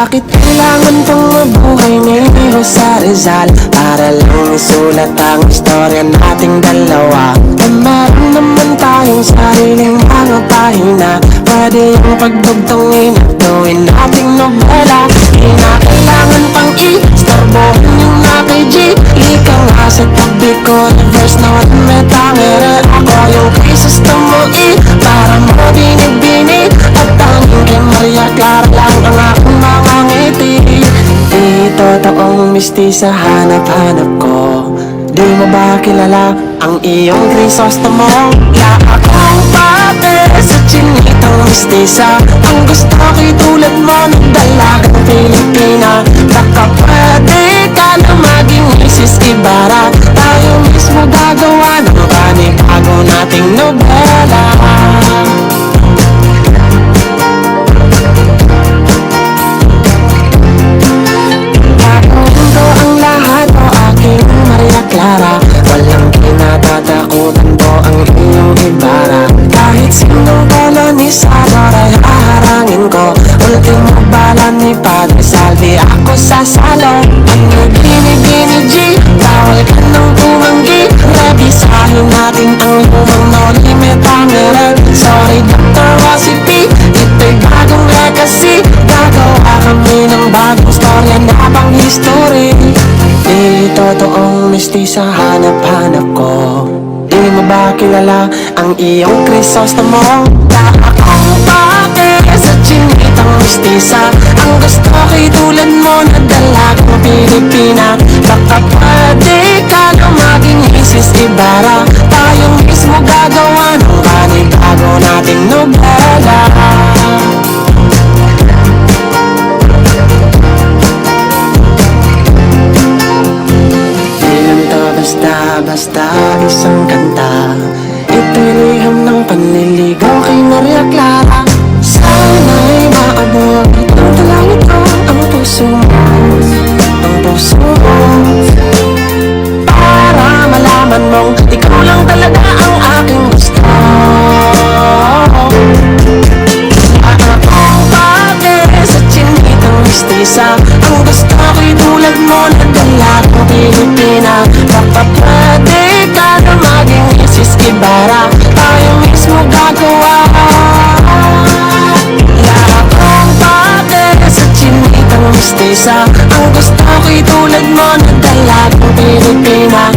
Bakit kailangan pang mabuhay ni Jose Rizal para lang isulat ang istorya nating dalawa? Na meron naman tayong sariling mga pahina, pwede yung pagdugtongin at gawin nating nobela. Di na kailangan pang i-starbohin yung na-KG. Ika nga sa tabi ko na verse na wat metangere. Ako yung Crisostomo para mo binibini. At tanging kay Maria Clara lang ang akong mga ngiti. Di totoong mistisa hanap-hanap ko. Di mo ba kilala ang iyong Crisostomo? Kaya akong pate sa chinitang mistisa. Ang gusto ko'y tulad mo ng dalagang Pilipina. Baka pwede ka na maging Mrs. Ibarra. Tayo mismo gagawa ng panibago nating nobela. Gagawin ko ang lahat o aking Maria Clara. Walang kinatatakutan ko ang iyong Ibarra. Kahit sinong kolonisador ay haharangin ko. Ultimo bala ni Padre Salvi, ako sasalo. Ano gini-gini G, bawal ka nang tumanggi. Revisahin natin ang lumang no limit ang eret. Sorry Dr. Rosie P, ito'y bagong legacy. Gagawa kami ng bagong storya na pang history. Di totoong mistisa hanap-hanap ko. Di mo ba kilala ang iyong Crisostomo? Na akong pake sa chinitang mistisa. Ang gusto ko'y tulad mo na dalagang Pilipina. Baka pwede ka na maging Mrs. Ibarra. Tayo mismo gagawa ng panibago nating nobela. Basta isang kanta. Ito'y liham ng panliligaw kay Maria Clara. Sana'y maabot ng talangin ko ang puso mo, ang puso mo. Para malaman mong ikaw lang talaga ang aking gusto. Akong pake sa chinitang mistisa. Ang gusto ko'y tulad mo na dalagang Pilipina. Baka pwede ka na maging Mrs. Ibarra. Tayo mismo gagawa. Akong pake sa chinitang mistisa. Ang gusto ko'y tulad mo na dalagang Pilipina.